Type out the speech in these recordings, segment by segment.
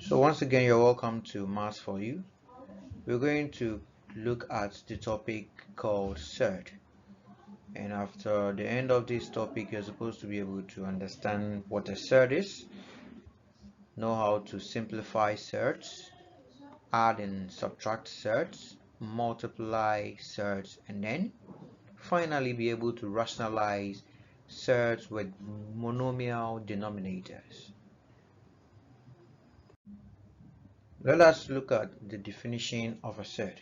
So once again, you're welcome to Maths for You. We're going to look at the topic called surd. And after the end of this topic, you're supposed to be able to understand what a surd is, know how to simplify surds, add and subtract surds, multiply surds, and then finally be able to rationalize surds with monomial denominators. Let us look at the definition of a surd.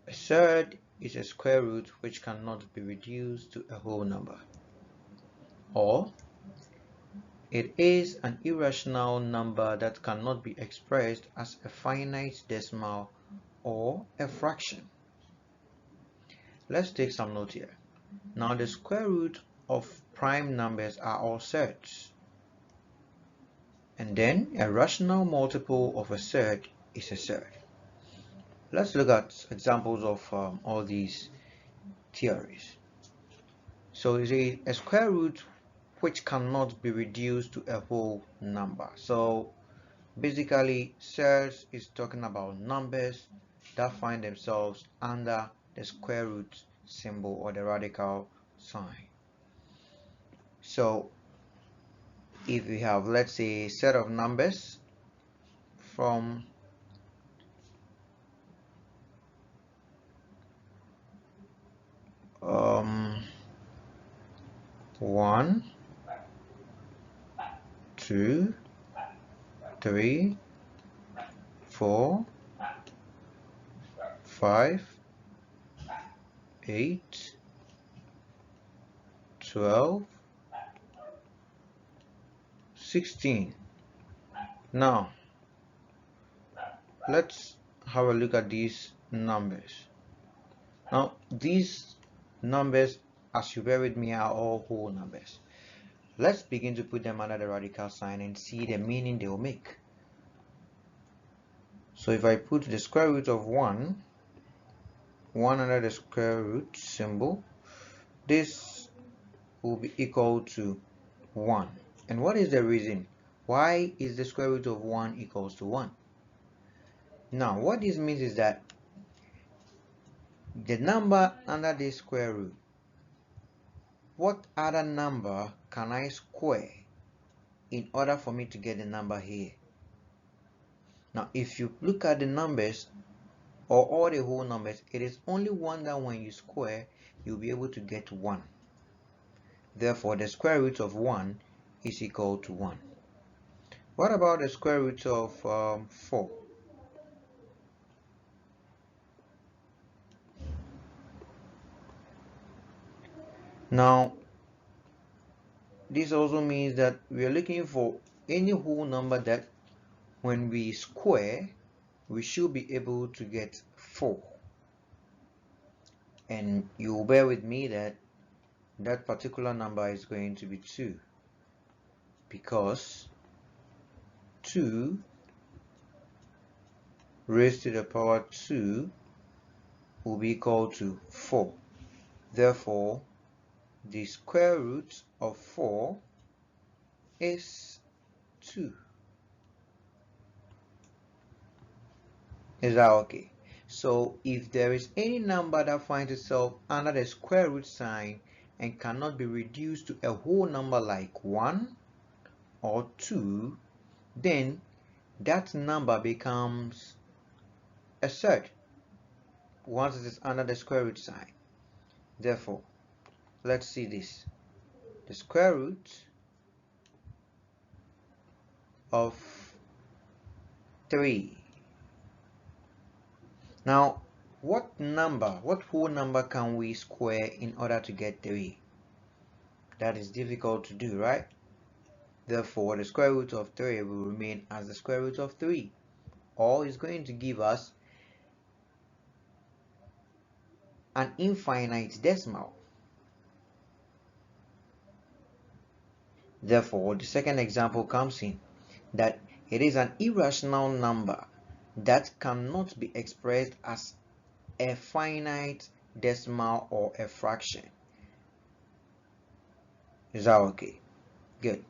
A surd is a square root which cannot be reduced to a whole number, or it is an irrational number that cannot be expressed as a finite decimal or a fraction. Let's take some note here. Now the square root of prime numbers are all surds, and then a rational multiple of a surd is a surd. Let's look at examples of all these theories. So is a square root which cannot be reduced to a whole number. So basically, surds is talking about numbers that find themselves under the square root symbol or the radical sign. So if we have, let's say, a set of numbers from 1, 2, 3, 4, 5, 8, 12, 16. Now let's have a look at these numbers. Now these numbers, as you bear with me, are all whole numbers. Let's begin to put them under the radical sign and see the meaning they will make. So if I put the square root of 1 under the square root symbol, this will be equal to 1. And what is the reason? Why is the square root of 1 equals to 1? Now what this means is that the number under this square root, what other number can I square in order for me to get the number here? Now if you look at the numbers or all the whole numbers, it is only one that when you square, you'll be able to get 1. Therefore, the square root of 1 is equal to 1. What about the square root of 4? Now, this also means that we are looking for any whole number that when we square, we should be able to get 4. And you'll bear with me that that particular number is going to be 2, because 2 raised to the power 2 will be equal to 4. Therefore, the square root of 4 is 2. Is that okay? So if there is any number that finds itself under the square root sign and cannot be reduced to a whole number like 1 or 2, then that number becomes a surd once it is under the square root sign. Therefore, let's see this. The square root of 3. Now, what whole number can we square in order to get 3? That is difficult to do, right? Therefore, the square root of 3 will remain as the square root of 3, or is going to give us an infinite decimal. Therefore, the second example comes in that it is an irrational number that cannot be expressed as a finite decimal or a fraction. Is that okay? Good.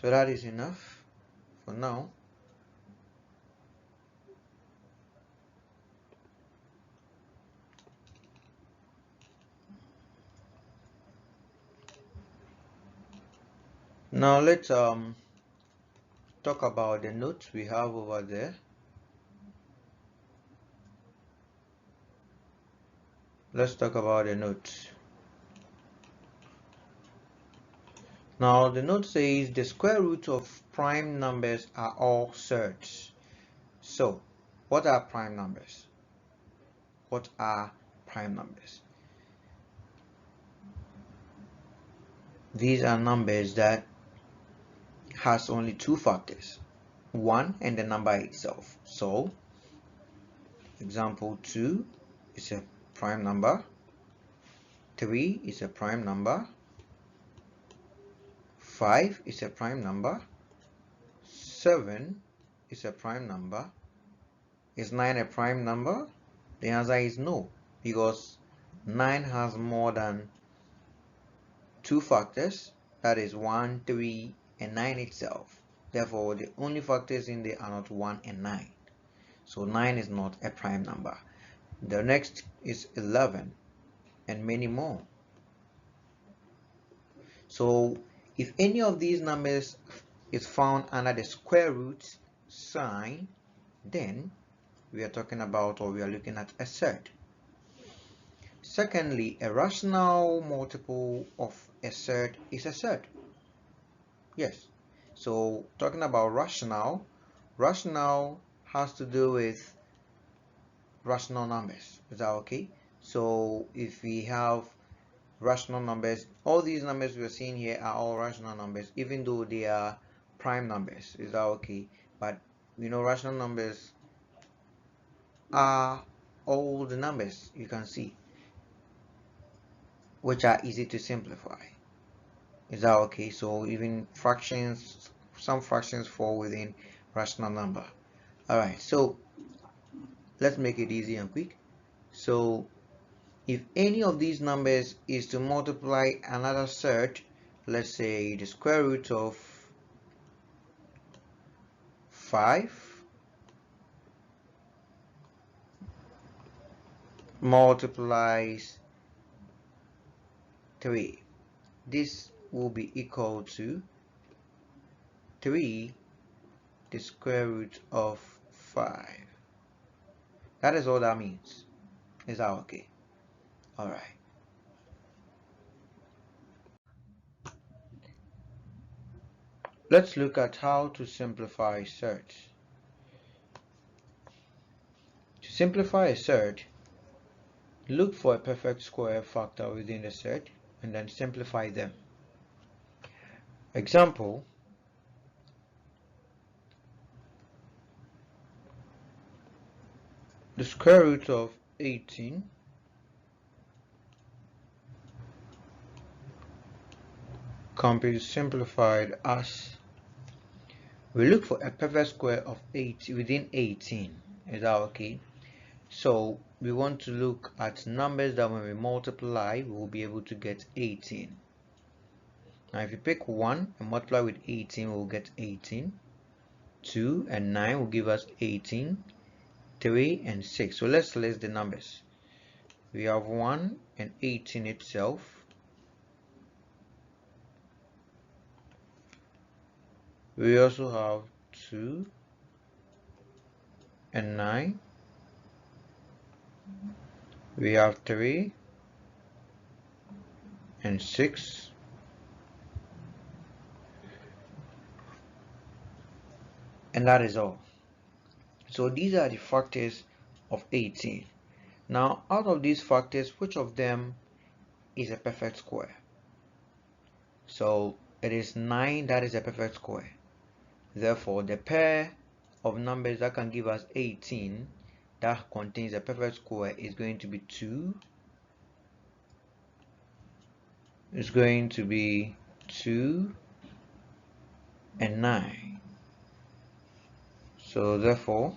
So that is enough for now. Now let's talk about the notes we have over there. Let's talk about the notes. Now the note says the square root of prime numbers are all surds. So what are prime numbers? What are prime numbers? These are numbers that has only two factors, 1 and the number itself. So example 2 is a prime number, 3 is a prime number, 5 is a prime number, 7 is a prime number. Is 9 a prime number? The answer is no, because 9 has more than two factors, that is 1, 3, and 9 itself. Therefore, the only factors in there are not 1 and 9. So 9 is not a prime number. The next is 11 and many more. So if any of these numbers is found under the square root sign, then we are talking about, or we are looking at, a surd. Secondly, a rational multiple of a surd is a surd. Yes. So talking about rational has to do with rational numbers. Is that okay? So if we have rational numbers, all these numbers we're seeing here are all rational numbers, even though they are prime numbers. Is that okay? But we know rational numbers are all the numbers you can see, which are easy to simplify. Is that okay? So even fractions, some fractions fall within rational number. All right, so let's make it easy and quick. So if any of these numbers is to multiply another surd, let's say the square root of 5 multiplies 3, this will be equal to 3 the square root of 5. That is all that means. Is that okay? All right. Let's look at how to simplify surds. To simplify a surd, look for a perfect square factor within the surd and then simplify them. Example, the square root of 18 can be simplified as, we look for a perfect square of 8 within 18. Is that okay? So we want to look at numbers that when we multiply, we will be able to get 18. Now if you pick 1 and multiply with 18, we'll get 18. 2 and 9 will give us 18. 3 and 6. So let's list the numbers. We have 1 and 18 itself. We also have 2 and 9. We have 3 and 6. And that is all. So these are the factors of 18. Now out of these factors, which of them is a perfect square? So it is 9 that is a perfect square. Therefore, the pair of numbers that can give us 18 that contains a perfect square is going to be 2. It's going to be 2 and 9. So therefore,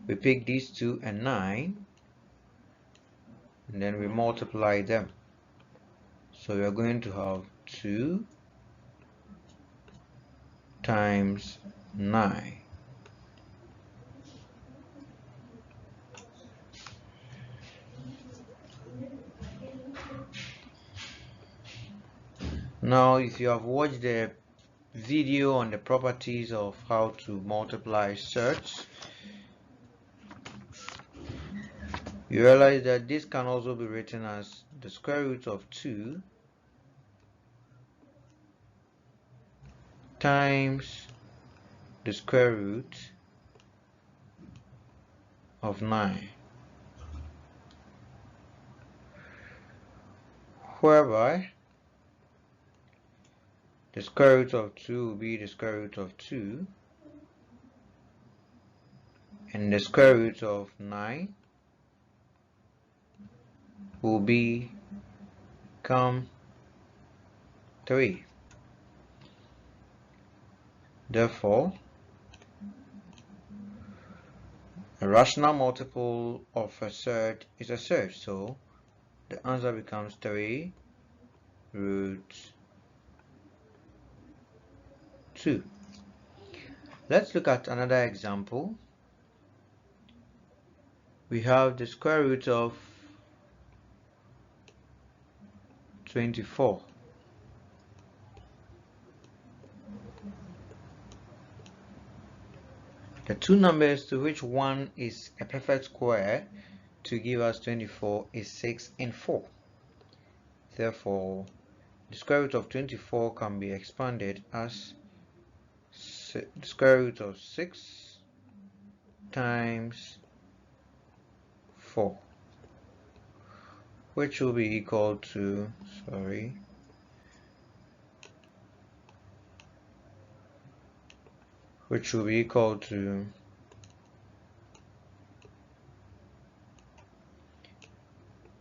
we pick these 2 and 9 and then we multiply them. So we are going to have 2 times 9. Now, if you have watched the video on the properties of how to multiply surds, you realize that this can also be written as the square root of 2 times the square root of 9, whereby the square root of 2 will be the square root of 2, and the square root of 9 will become 3. Therefore, a rational multiple of a surd is a surd, so the answer becomes 3 root 2. Let's look at another example. We have the square root of 24. The two numbers to which one is a perfect square to give us 24 is 6 and 4. Therefore, the square root of 24 can be expanded as the square root of 6 times 4, which will be equal to, which will be equal to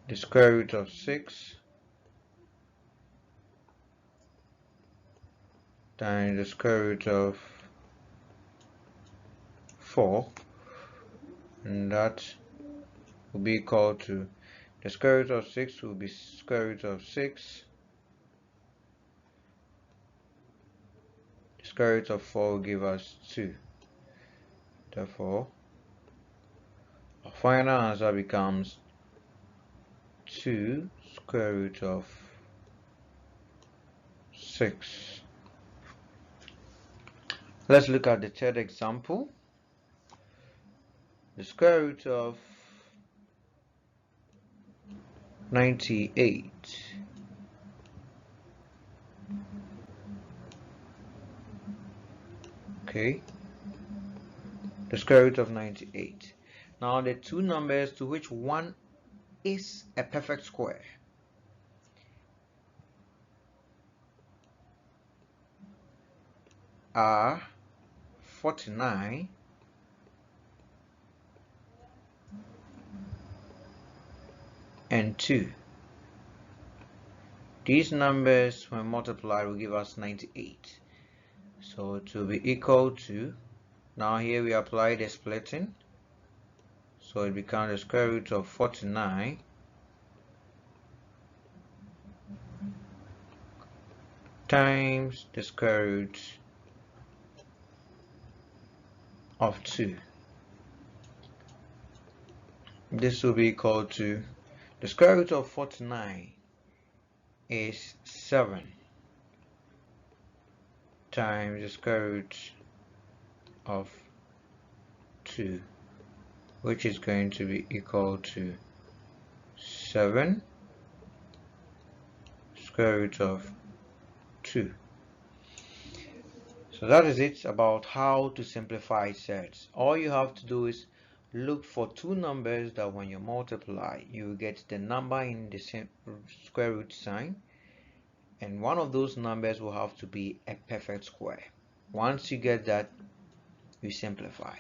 the square root of 6 times the square root of 4, and that will be equal to the square root of 6 will be square root of 6, the square root of 4 will give us 2. Therefore, our final answer becomes 2 square root of 6. Let's look at the third example. The square root of 98. Okay, the square root of 98. Now the two numbers to which one is a perfect square are 49 and 2. These numbers when multiplied will give us 98. So it will be equal to, now here we apply the splitting, so it becomes the square root of 49 times the square root of 2. This will be equal to the square root of 49 is 7 times the square root of 2, which is going to be equal to 7 square root of 2. So that is it about how to simplify surds. All you have to do is look for two numbers that when you multiply, you get the number in the square root sign, and one of those numbers will have to be a perfect square. Once you get that, you simplify.